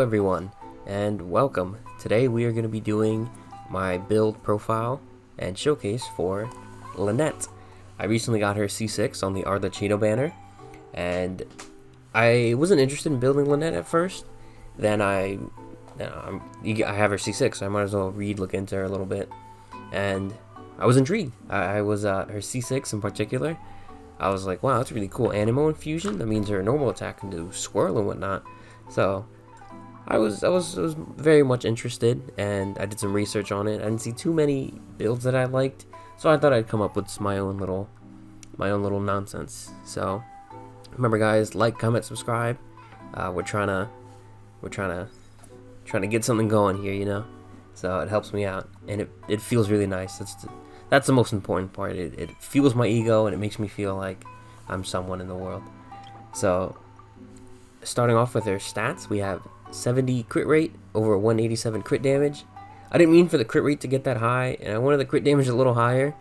everyone, and welcome. Today we are going to be doing my build profile and showcase for Lynette. I recently got her C6 on the Ardachino banner, and I wasn't interested in building Lynette at first. Then I have her C6, so I might as well look into her a little bit, and I was intrigued. I was her C6 in particular. I was like, wow, that's really cool. Anemo infusion. That means her normal attack can do swirl and whatnot. So I was very much interested, and I did some research on it. I didn't see too many builds that I liked, so I thought I'd come up with my own little nonsense. So remember, guys, like, comment, subscribe. We're trying to get something going here, you know. So it helps me out, and it feels really nice. That's the most important part. It fuels my ego, and it makes me feel like I'm someone in the world. So starting off with their stats, we have 70 crit rate over 187 crit damage. I didn't mean for the crit rate to get that high, and I wanted the crit damage a little higher,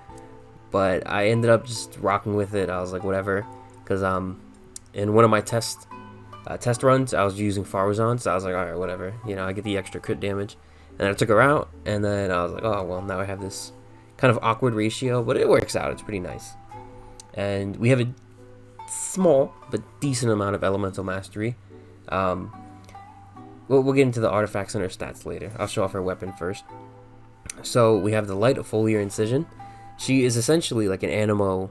but I ended up just rocking with it. I was like, whatever, because in one of my test runs, I was using Farazan, so I was like, all right, whatever, you know, I get the extra crit damage. And I took her out, and then I was like, oh well, now I have this kind of awkward ratio, but it works out. It's pretty nice. And we have a small but decent amount of elemental mastery. We'll get into the artifacts and her stats later. I'll show off her weapon first. So we have the light foliar incision. She is essentially like an anemo.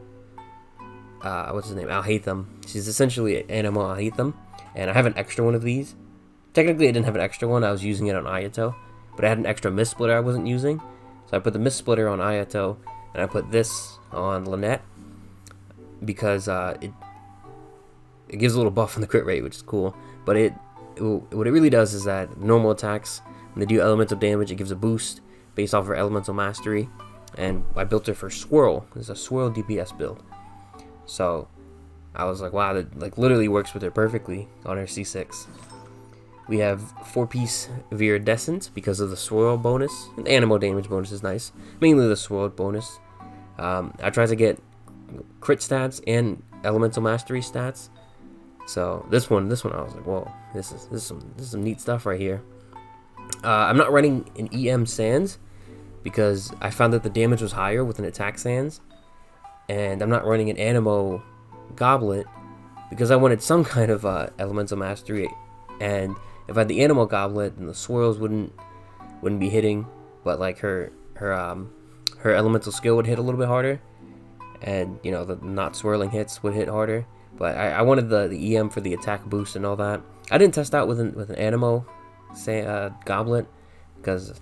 What's his name? Alhaitham. She's essentially an anemo Alhaitham, and I have an extra one of these. Technically, I didn't have an extra one. I was using it on Ayato, but I had an extra mist splitter I wasn't using. So I put the mist splitter on Ayato, and I put this on Lynette because it gives a little buff on the crit rate, which is cool. But what it really does is that normal attacks, when they do elemental damage, it gives a boost based off her elemental mastery. And I built her for Swirl. It's a Swirl DPS build. So I was like, wow, that like literally works with her perfectly on her C6. We have 4-piece Viridescent because of the swirl bonus. The anemo damage bonus is nice. Mainly the swirl bonus. I tried to get crit stats and elemental mastery stats. So this one I was like, whoa, this is some neat stuff right here. I'm not running an EM Sands because I found that the damage was higher with an attack Sands. And I'm not running an anemo Goblet because I wanted some kind of elemental mastery. And if I had the animal goblet, then the swirls wouldn't be hitting, but like her elemental skill would hit a little bit harder, and you know the not swirling hits would hit harder. But I wanted the EM for the attack boost and all that. I didn't test out with an anemo goblet because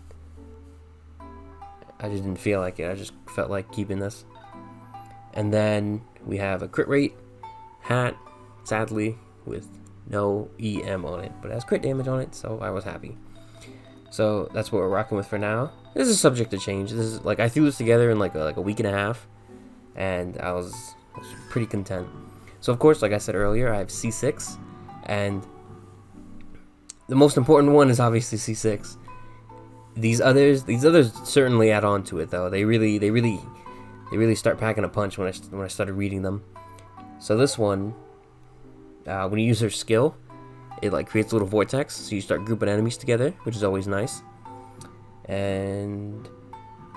I just didn't feel like it. I just felt like keeping this. And then we have a crit rate hat, sadly with no EM on it, but it has crit damage on it, so I was happy. So that's what we're rocking with for now. This is subject to change. This is like I threw this together in like a week and a half, and I was pretty content. So of course, like I said earlier, I have C6, and the most important one is obviously C6. These others certainly add on to it, though. They really start packing a punch when I started reading them. So this one, when you use her skill, it like creates a little vortex, so you start grouping enemies together, which is always nice. And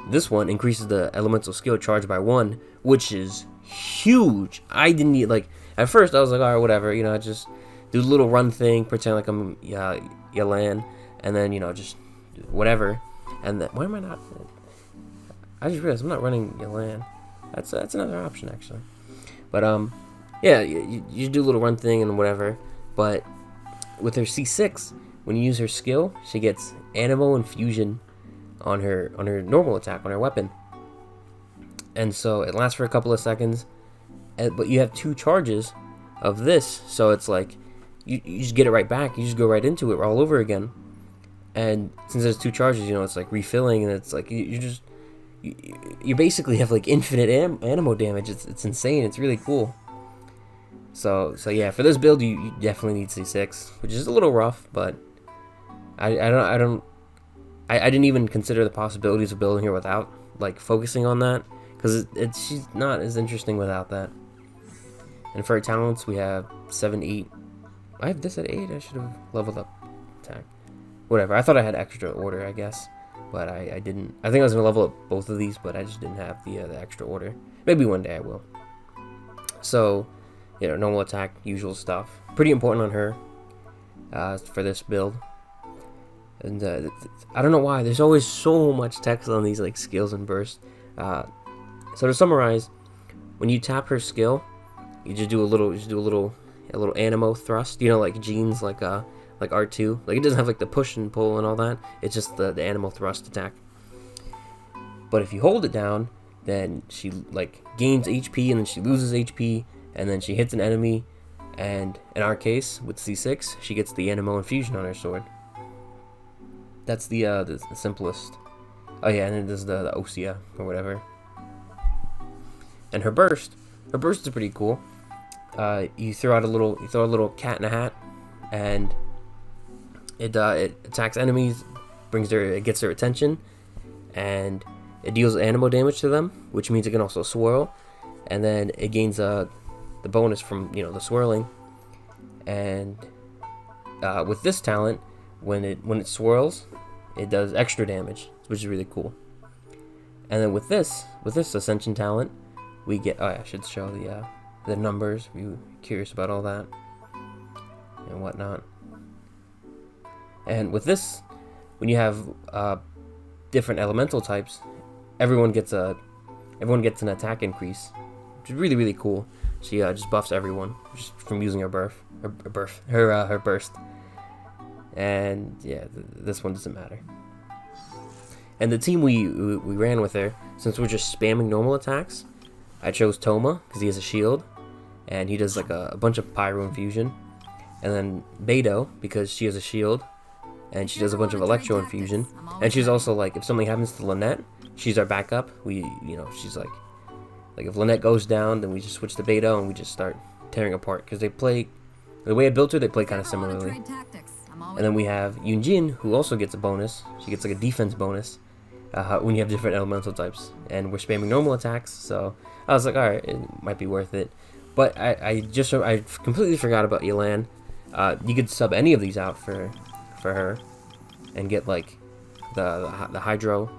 this one increases the elemental skill charge by 1, which is huge. I didn't need, like, at first I was like, alright, whatever, you know, I just do the little run thing, pretend like I'm Yalan, and then, you know, just whatever. And then, why am I not? I just realized I'm not running Yalan. That's another option, actually. But yeah, you do a little run thing and whatever, but with her C6, when you use her skill, she gets anemo infusion on her normal attack, on her weapon. And so it lasts for a couple of seconds, but you have 2 charges of this, so it's like, you just get it right back, you just go right into it all over again. And since there's 2 charges, you know, it's like refilling, and it's like, you basically have like infinite anemo damage. It's insane, it's really cool. So yeah, for this build, you definitely need C6, which is a little rough, but I didn't even consider the possibilities of building her without like focusing on that, because she's not as interesting without that. And for our talents, we have 7, 8. I have this at 8. I should have leveled up attack. whatever. I thought I had extra order, I guess, but I didn't. I think I was gonna level up both of these, but I just didn't have the extra order. Maybe one day I will. So, you know, normal attack, usual stuff. Pretty important on her for this build. And I don't know why. There's always so much text on these like skills and bursts. So to summarize, when you tap her skill, you just do a little anemo thrust. You know, like Jean's like R2. Like it doesn't have like the push and pull and all that. It's just the anemo thrust attack. But if you hold it down, then she like gains HP and then she loses HP and then she hits an enemy. And in our case, with C6, she gets the anemo infusion on her sword. That's the simplest. Oh yeah, and then there's the Osea or whatever. And her burst is pretty cool. You throw a little cat in a hat, and it attacks enemies, it gets their attention, and it deals anemo damage to them, which means it can also swirl, and then it gains the bonus from the swirling. And with this talent, when it swirls, it does extra damage, which is really cool. And then with this ascension talent, we get. Oh, I should show the numbers. If you're curious about all that and whatnot. And with this, when you have different elemental types, everyone gets an attack increase, which is really, really cool. She just buffs everyone just from using her burst. And yeah, this one doesn't matter. And the team we ran with her, since we're just spamming normal attacks, I chose Toma because he has a shield, and he does like a bunch of pyro infusion. And then Beto because she has a shield, and she does a bunch of electro infusion. And she's also like, if something happens to Lynette, she's our backup. She's like if Lynette goes down, then we just switch to Beto and we just start tearing apart because they play. The way I built her, they play kind of similarly. And then we have Yunjin, who also gets a bonus. She gets like a defense bonus when you have different elemental types. And we're spamming normal attacks, so I was like, alright, it might be worth it. But I completely forgot about Yelan. You could sub any of these out for her and get like the hydro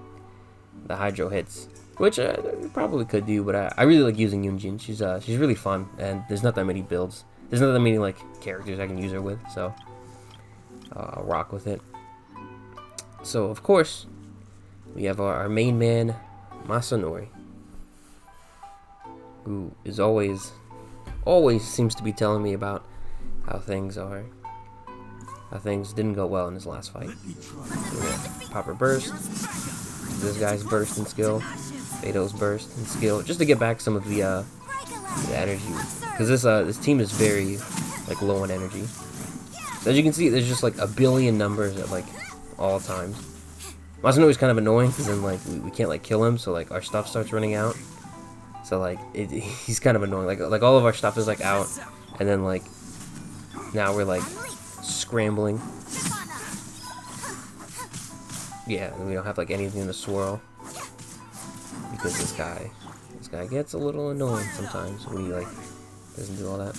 hits, which I probably could do. But I really like using Yunjin. She's really fun, and there's not that many builds. There's not that many like characters I can use her with, so I'll rock with it. So of course we have our main man Masanori, who is always seems to be telling me about how things didn't go well in his last fight. So we have Popper burst, this guy's burst and skill, Beto's burst and skill, just to get back some of the energy, because this team is very like low on energy. So as you can see, there's just like a billion numbers at like all times. Masanori's kind of annoying because then like we can't like kill him, so like our stuff starts running out. So like he's kind of annoying. Like all of our stuff is like out, and then like now we're like scrambling. Yeah, and we don't have like anything to swirl because this guy gets a little annoying sometimes when he like doesn't do all that.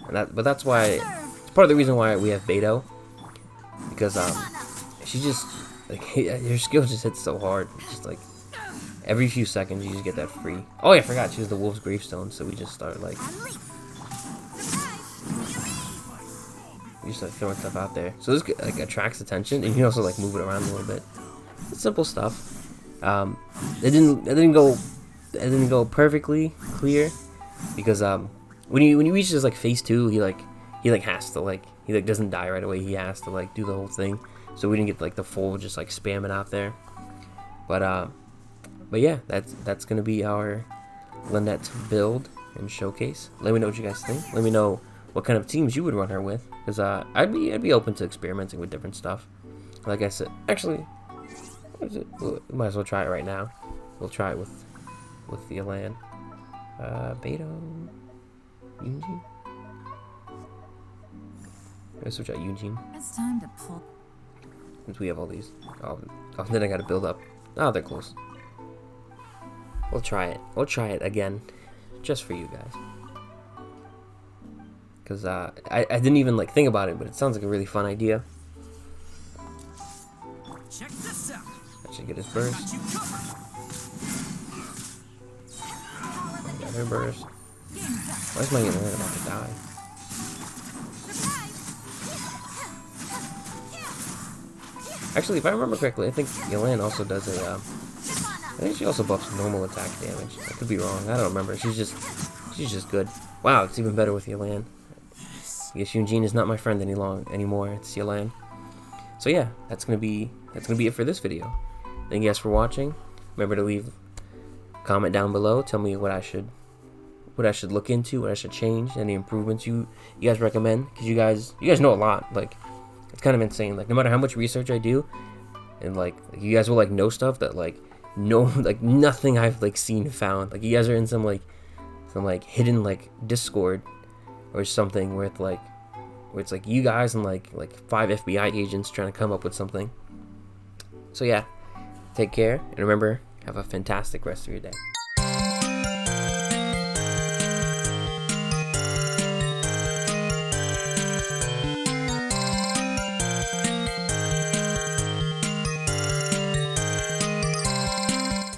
And that's why it's part of the reason why we have Beto, because she just like her skill just hits so hard. It's just like every few seconds you just get that free. Oh yeah, I forgot she has the Wolf's Gravestone, so we just start like throwing stuff out there. So this like attracts attention, and you can also like move it around a little bit. It's simple stuff. It didn't go perfectly clear because when he reaches like phase 2, he has to like he doesn't die right away. He has to like do the whole thing. So we didn't get like the full just like spam it out there. But yeah, that's gonna be our Lynette build and showcase. Let me know what you guys think. Let me know what kind of teams you would run her with, because I'd be open to experimenting with different stuff. Like I said, actually, we might as well try it right now. We'll try it with the Elan. Beto, Yunjin. Let's switch out Yunjin. It's time to pull. Since we have all these. Oh, then I gotta build up. Oh, they're close. We'll try it. We'll try it again, just for you guys. because I didn't even like think about it, but it sounds like a really fun idea. Check this out. I should get his burst. Got you covered. Got her burst. Why is my Yolanda about to die? Actually, if I remember correctly, I think Yolanda also does a, I think she also buffs normal attack damage. I could be wrong. I don't remember. She's just good. Wow, it's even better with Yolanda. I guess Eugene is not my friend anymore. It's Yolanda. So yeah, that's gonna be it for this video. Thank you guys for watching. Remember to leave a comment down below. Tell me what I should look into, what I should change, any improvements you guys recommend, because you guys know a lot. Like, it's kind of insane. Like, no matter how much research I do, and like you guys will like know stuff that like nothing I've like seen found. Like, you guys are in some hidden like Discord or something where it's like you guys and like 5 FBI agents trying to come up with something. So yeah, take care, and remember, have a fantastic rest of your day.